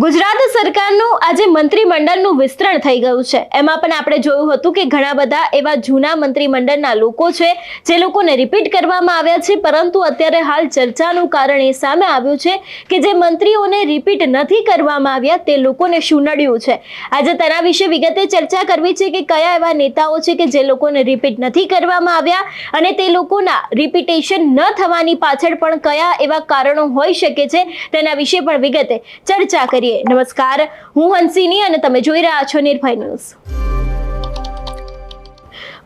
ગુજરાત સરકારનું આજે મંત્રીમંડળનું વિસ્તરણ થઈ ગયું છે। એમાં પણ આપણે જોયું હતું કે ઘણા બધા એવા જૂના મંત્રીમંડળના લોકો છે જે લોકોને રિપીટ કરવામાં આવ્યા છે, પરંતુ અત્યારે હાલ ચર્ચાનું કારણ એ સામે આવ્યું છે કે જે મંત્રીઓને રિપીટ નથી કરવામાં આવ્યા તે લોકોને શું નડ્યું છે। આજે તેના વિશે વિગતે ચર્ચા કરવી છે કે કયા એવા નેતાઓ છે કે જે લોકોને રિપીટ નથી કરવામાં આવ્યા અને તે લોકોના રિપીટેશન ન થવાની પાછળ પણ કયા એવા કારણો હોઈ શકે છે તેના વિશે પણ વિગતે ચર્ચા કરીએ। નમસ્કાર, હું હંસિની અને તમે જોઈ રહ્યા છો નિર્ભય ન્યૂઝ।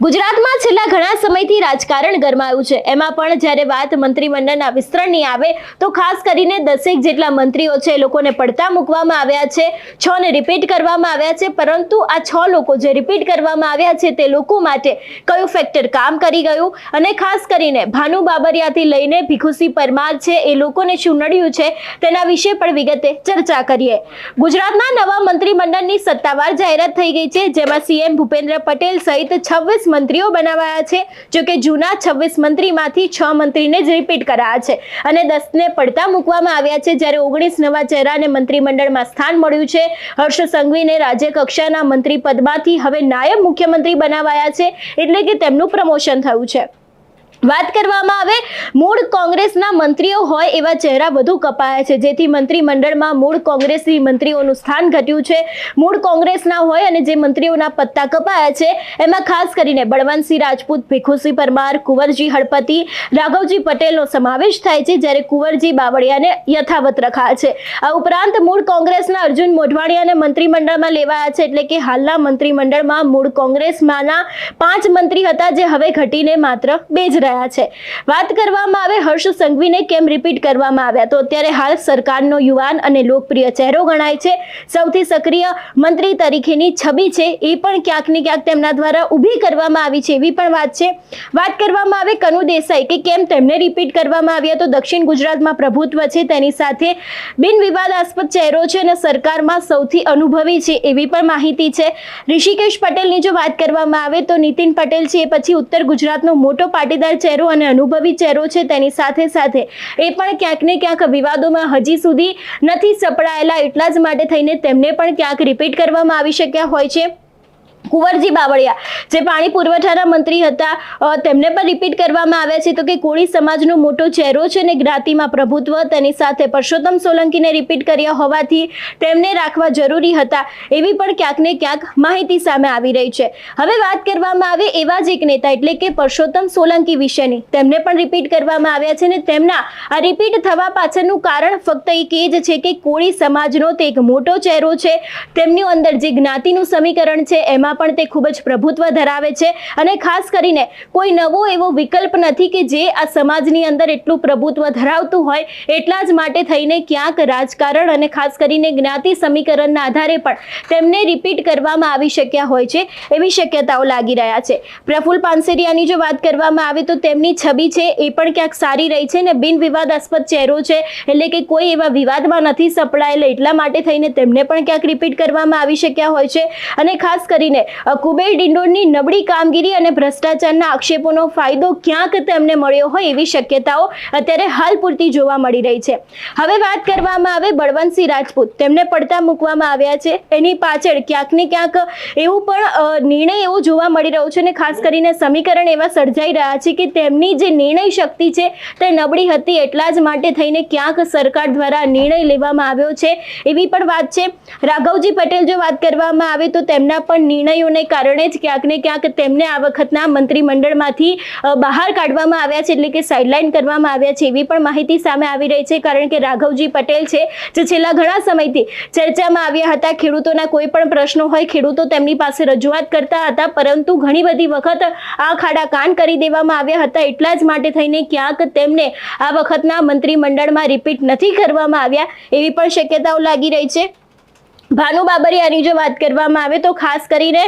ગુજરાતમાં છેલ્લા ઘણા સમયથી રાજકારણ ગરમાયું છે। એમાં પણ જ્યારે વાત મંત્રીમંડળના વિસ્તરણની આવે તો ખાસ કરીને 10 જેટલા મંત્રીઓ છે લોકોને પડતા મૂકવામાં આવ્યા છે, 6 ને રિપીટ કરવામાં આવ્યા છે, પરંતુ આ 6 લોકો જે રિપીટ કરવામાં આવ્યા છે તે લોકો માટે કયું ફેક્ટર કામ કરી ગયું અને ખાસ કરીને ભાનુ બાબરિયાથી લઈને ભીખુસિંહ પરમાર છે એ લોકોને શું નડ્યું છે તેના વિશે પણ વિગતે ચર્ચા કરીએ। ગુજરાતના નવા મંત્રીમંડળની સત્તાવાર જાહેરાત થઈ ગઈ છે, જેમાં સીએમ ભૂપેન્દ્ર પટેલ સહિત 26 મંત્રીઓ બનાવાયા છે। જો કે જૂના 26 મંત્રીમાંથી 6 મંત્રીને જ રિપીટ કરાયા છે અને 10 ને પડતા મૂકવામાં આવ્યા છે, જ્યારે 19 નવા ચહેરાને મંત્રીમંડળમાં સ્થાન મળ્યું છે। હર્ષ સંઘવીને રાજ્ય કક્ષાના મંત્રી પદમાંથી હવે નાયબ મુખ્યમંત્રી બનાવાયા છે, એટલે કે તેમનું પ્રમોશન થયું છે। વાત કરવામાં આવે મૂળ કોંગ્રેસના મંત્રીઓ હોય એવા ચહેરા વધુ કપાયા છે, જેથી મંત્રીમંડળમાં મૂળ કોંગ્રેસી મંત્રીઓનું સ્થાન ઘટ્યું છે। મૂળ કોંગ્રેસના હોય અને જે મંત્રીઓના પત્તા કપાયા છે એમાં ખાસ કરીને બળવંતસિંહ રાજપૂત, ભીખુસિંહ પરમાર, કુંવરજી હળપતિ, રાઘવજી પટેલનો સમાવેશ થાય છે, જ્યારે કુંવરજી બાવળિયાને યથાવત રખાયા છે। આ ઉપરાંત મૂળ કોંગ્રેસના અર્જુન મોઢવાડિયાને મંત્રીમંડળમાં લેવાયા છે, એટલે કે હાલના મંત્રીમંડળમાં મૂળ કોંગ્રેસમાંના 5 મંત્રી હતા જે હવે ઘટીને માત્ર 2 જ રહ્યા છે। વાત કરવામાં આવે હર્ષ સંઘવીને કેમ રિપીટ કરવામાં આવ્યા, તો અત્યારે હાલ સરકારનો યુવાન અને લોકપ્રિય ચહેરો ગણાય છે। સૌથી સક્રિય મંત્રી તરીકેની છબી છે એ પણ ક્યાંક ને ક્યાંક તેમના દ્વારા ઊભી કરવામાં આવી છે એવી પણ વાત છે। વાત કરવામાં આવે કનુ દેસાઈ કે કેમ તેમને રિપીટ કરવામાં આવ્યા, તો દક્ષિણ ગુજરાતમાં પ્રભુત્વ છે, તેની સાથે બિન વિવાદાસ્પદ ચહેરો છે અને સરકારમાં સૌથી અનુભવી છે એવી પણ માહિતી છે। ઋષિકેશ પટેલની જો વાત કરવામાં આવે તો નીતિન પટેલ છે એ પછી ઉત્તર ગુજરાતનો મોટો પાટીદાર ચહેરો અને અનુભવી ચહેરો છે, તેની સાથે સાથે એ પણ ક્યાંક ને ક્યાંક વિવાદોમાં હજી સુધી નથી સપડાયેલા, એટલા જ માટે થઈને તેમને પણ ક્યાંક રિપીટ કરવામાં આવી શક્યા હોય છે। કુંવરજી બાવળિયા જે પાણી પુરવઠાના મંત્રી હતા તેમને પણ રિપીટ કરવામાં આવ્યા છે, તો કે કોળી સમાજનો મોટો ચહેરો છે અને જ્ઞાતિમાં પ્રભુત્વ, તેની સાથે પરસોત્તમ સોલંકીને રિપીટ કર્યા હોવાથી તેમને રાખવા જરૂરી હતા એવી પણ ક્યાંક ને ક્યાંક માહિતી સામે આવી રહી છે। હવે વાત કરવામાં આવે એવા જ એક નેતા એટલે કે પરસોત્તમ સોલંકી વિશેની, તેમને પણ રિપીટ કરવામાં આવ્યા છે અને તેમના આ રિપીટ થવા પાછળનું કારણ ફક્ત એક એ જ છે કે કોળી સમાજનો તે એક મોટો ચહેરો છે, તેમની અંદર જે જ્ઞાતિનું સમીકરણ છે એમાં પણ તે ખૂબ જ પ્રભુત્વ ધરાવે છે અને ખાસ કરીને કોઈ નવો એવો વિકલ્પ નથી કે જે આ સમાજની અંદર એટલું પ્રભુત્વ ધરાવતું હોય, એટલા જ માટે થઈને ક્યાંક રાજકારણ અને ખાસ કરીને જ્ઞાતિ સમીકરણના આધારે પણ તેમને રિપીટ કરવામાં આવી શક્યા હોય છે એવી શક્યતાઓ લાગી રહ્યા છે। પ્રફુલ્લ પાનસેરિયાની જો વાત કરવામાં આવે તો તેમની છબી છે એ પણ ક્યાંક સારી રહી છે અને બિન વિવાદાસ્પદ ચહેરો છે, એટલે કે કોઈ એવા વિવાદમાં નથી સપડાયેલા, એટલા માટે થઈને તેમને પણ ક્યાંક રિપીટ કરવામાં આવી શક્યા હોય છે। અને ખાસ કરીને કુબેર ડિંડોરની નબળી કામગીરી અને ભ્રષ્ટાચારના આક્ષેપોનો ફાયદો ક્યાંક તેમને મળ્યો હોય એવી શક્યતાઓ અત્યારે હાલ પૂરતી જોવા મળી રહી છે। હવે વાત કરવામાં આવે બળવંતસિંહ રાજપૂત, તેમને પડતા મૂકવામાં આવ્યા છે, એની પાછળ ક્યાંક ને ક્યાંક એવું પણ નિર્ણય એવો જોવા મળી રહ્યો છે અને ખાસ કરીને સમીકરણ એવા સર્જાઈ રહ્યા છે કે તેમની જે નિર્ણય શક્તિ છે તે નબળી હતી, એટલા જ માટે થઈને ક્યાંક સરકાર દ્વારા નિર્ણય લેવામાં આવ્યો છે એવી પણ વાત છે। રાઘવજી પટેલ જો વાત કરવામાં આવે તો તેમના પણ નિર્ણયોને કારણે જ ક્યાંક ને ક્યાંક તેમને આ વખતના મંત્રીમંડળમાંથી બહાર કાઢવામાં આવ્યા છે, એટલે કે સાઇડલાઇન કરવામાં આવ્યા છે એવી પણ માહિતી સામે આવી રહી છે। કારણ કે રાઘવજી પટેલ છે જે છેલ્લા ઘણા સમયથી ચર્ચામાં આવ્યા હતા, ખેડૂતોના કોઈ પણ પ્રશ્નો હોય ખેડૂતો તેમની પાસે રજૂઆત કરતા હતા, પરંતુ ઘણી બધી વખત આ ખાડા કાન કરી દેવામાં આવ્યા હતા, એટલા જ માટે થઈને ક્યાંક તેમને આ વખતના મંત્રીમંડળમાં રિપીટ નથી કરવામાં આવ્યા એવી પણ શક્યતાઓ લાગી રહી છે। ભાનુ બાબરિયાની જો વાત કરવામાં આવે તો ખાસ કરીને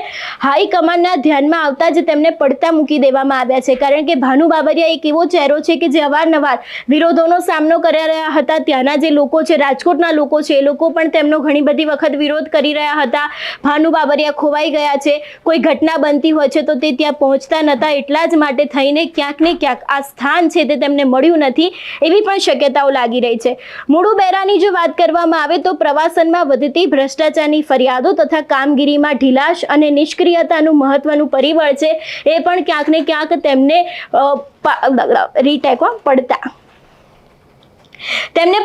હાઈકમાન્ડના ધ્યાનમાં આવતા જ તેમને પડતા મૂકી દેવામાં આવ્યા છે, કારણ કે ભાનુ બાબરિયા એક એવો ચહેરો છે કે જે અવારનવાર વિરોધોનો સામનો કરી રહ્યા હતા. ત્યાંના જે લોકો છે, રાજકોટના લોકો છે, એ લોકો પણ તેમનો ઘણી બધી વખત વિરોધ કરી રહ્યા હતા. ભાનુ બાબરિયા ખોવાઈ ગયા છે, કોઈ ઘટના બનતી હોય છે તો તે ત્યાં પહોંચતા નહોતા, એટલા જ માટે થઈને ક્યાંક ને ક્યાંક આ સ્થાન છે તે તેમને મળ્યું નથી, એવી પણ શક્યતાઓ લાગી રહી છે. મુળુ બેરાની જો વાત કરવામાં આવે તો પ્રવાસનમાં વધતી ભ્રષ્ટાચારની ફરિયાદો તથા કામગીરીમાં ઢીલાશ અને નિષ્ક્રિયતાનું મહત્વનું પરિબળ છે, એ પણ ક્યાંક ને ક્યાંક તેમને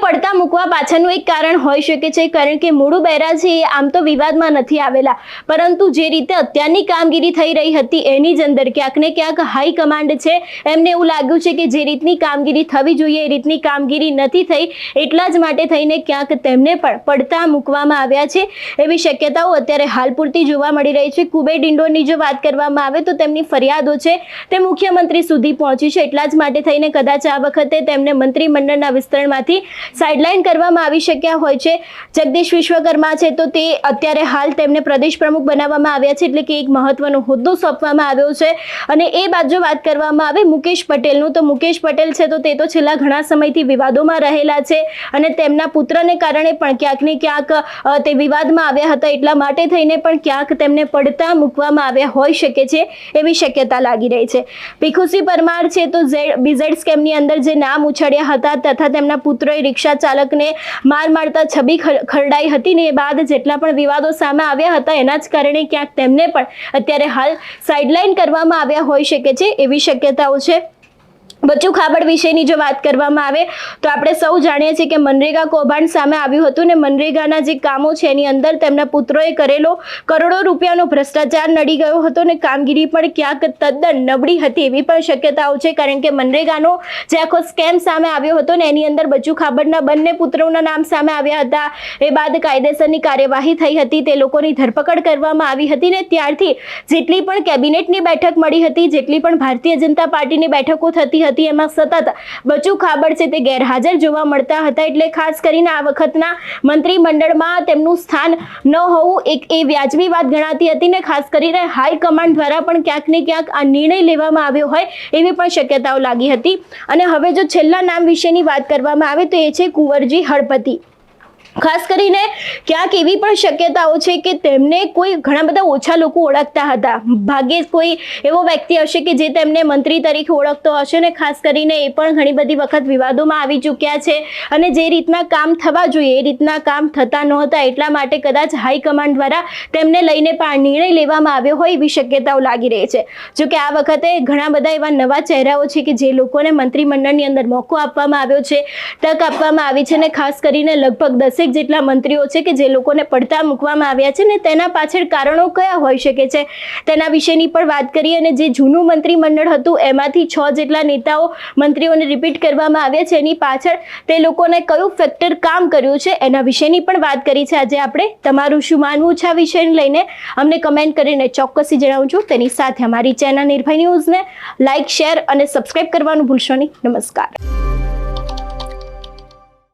પડતા મૂકવા પાછળનું એક કારણ હોઈ શકે છે, કારણ કે મુળુ બેરા છે એ આમ તો વિવાદમાં નથી આવેલા, પરંતુ જે રીતે અત્યારની કામગીરી થઈ રહી હતી એની જ અંદર ક્યાંક ને ક્યાંક હાઈકમાન્ડ છે એમને એવું લાગ્યું છે કે જે રીતની કામગીરી થવી જોઈએ એ રીતની કામગીરી નથી થઈ, એટલા જ માટે થઈને ક્યાંક તેમને પણ પડતા મૂકવામાં આવ્યા છે, એવી શક્યતાઓ અત્યારે હાલ પૂરતી જોવા મળી રહી છે. કુબેર ડિંડોરની જો વાત કરવામાં આવે તો તેમની ફરિયાદો છે તે મુખ્યમંત્રી સુધી પહોંચી છે, એટલા જ માટે થઈને કદાચ આ વખતે તેમને મંત્રીમંડળના વિસ્તરણમાંથી સાઇડલાઇન કરવામાં આવી શક્યા હોય છે. જગદીશ વિશ્વકર્મા છે તો તે અત્યારે હાલ તેમને પ્રદેશ પ્રમુખ બનાવવામાં આવ્યા છે, એટલે કે એક મહત્વનો હોદ્દો સોંપવામાં આવ્યો છે. અને એ બાદ જો વાત કરવામાં આવે મુકેશ પટેલનું, તો મુકેશ પટેલ છે તો તે તો છેલ્લા ઘણા સમયથી વિવાદોમાં રહેલા છે અને તેમના પુત્રને કારણે પણ ક્યાંક ને ક્યાંક તે વિવાદમાં આવ્યા હતા, એટલા માટે થઈને પણ ક્યાંક તેમને પડતા મૂકવામાં આવ્યા હોઈ શકે છે, એવી શક્યતા લાગી રહી છે. ભીખુસિંહ પરમાર છે તો BZ સ્કેમની અંદર જે નામ ઉછળ્યા હતા તથા તેમના પુત્રોએ રિક્ષા ચાલકને માર મારતા છબી ખરડાઈ હતી ને એ બાદ જેટલા પણ વિવાદો સામે આવ્યા હતા એના જ કારણે ક્યાંક તેમને પણ અત્યારે હાલ સાઇડલાઇન કરવામાં આવ્યા હોઈ શકે છે, એવી શક્યતાઓ છે. બચ્ચુ ખાબડ વિશેની જો વાત કરવામાં આવે તો આપણે સૌ જાણીએ છીએ કે મનરેગા કૌભાંડ સામે આવ્યું હતું ને મનરેગાના જે કામો છે એની અંદર તેમના પુત્રોએ કરેલો કરોડો રૂપિયાનો ભ્રષ્ટાચાર નડી ગયો હતો ને કામગીરી પણ ક્યાંક તદ્દન નબળી હતી, એવી પણ શક્યતાઓ છે, કારણ કે મનરેગાનો જે આખો સ્કેમ સામે આવ્યો હતો ને એની અંદર બચ્ચુ ખાબડના બંને પુત્રોના નામ સામે આવ્યા હતા. એ બાદ કાયદેસરની કાર્યવાહી થઈ હતી, તે લોકોની ધરપકડ કરવામાં આવી હતી ને ત્યારથી જેટલી પણ કેબિનેટની બેઠક મળી હતી, જેટલી પણ ભારતીય જનતા પાર્ટીની બેઠકો થતી હતી એમાં સતત બચ્ચુ ખાબડ છે તે ગેરહાજર જોવા મળતા હતા, એટલે ખાસ કરીને આ વખતના મંત્રીમંડળમાં તેમનું સ્થાન ન હોવું એક એ વ્યાજબી વાત ગણાતી હતી ને ખાસ કરીને હાઈકમાન્ડ દ્વારા પણ ક્યાંક ને ક્યાંક આ નિર્ણય લેવામાં આવ્યો હોય એવી પણ શક્યતાઓ લાગી હતી. અને હવે જો છેલ્લા નામ વિશેની વાત કરવામાં આવે તો એ છે કુંવરજી હળપતિ. ખાસ કરીને ક્યાંક એવી પણ શક્યતાઓ છે કે તેમને કોઈ ઘણા બધા ઓછા લોકો ઓળખતા હતા, ભાગ્યે કોઈ એવો વ્યક્તિ હશે કે જે તેમને મંત્રી તરીકે ઓળખતો હશે ને ખાસ કરીને એ પણ ઘણી બધી વખત વિવાદોમાં આવી ચૂક્યા છે અને જે રીતના કામ થવા જોઈએ એ રીતના કામ થતા નહોતા, એટલા માટે કદાચ હાઈકમાન્ડ દ્વારા તેમને લઈને પણ નિર્ણય લેવામાં આવ્યો હોય એવી શક્યતાઓ લાગી રહી છે. જોકે આ વખતે ઘણા બધા એવા નવા ચહેરાઓ છે કે જે લોકોને મંત્રીમંડળની અંદર મોકો આપવામાં આવ્યો છે, તક આપવામાં આવી છે ને ખાસ કરીને લગભગ 10 જેટલા મંત્રીઓ છે કે જે લોકોને પડતા મૂકવામાં આવ્યા છે ને તેના પાછળ કારણો કયા હોઈ શકે છે તેના વિશેની પણ વાત કરીએ. અને જે જૂનું મંત્રીમંડળ હતું એમાંથી 6 જેટલા નેતાઓ મંત્રીઓને રિપીટ કરવામાં આવ્યા છે, એની પાછળ તે લોકોને કયું ફેક્ટર કામ કર્યું છે એના વિશેની પણ વાત કરી છે આજે આપણે. તમારું શું માનવું છે આ વિષયને લઈને અમને કમેન્ટ કરીને ચોક્કસથી જણાવજો. તેની સાથે અમારી ચેનલ નિર્ભય ન્યૂઝને લાઇક, શેર અને સબસ્ક્રાઇબ કરવાનું ભૂલશો નહીં. નમસ્કાર.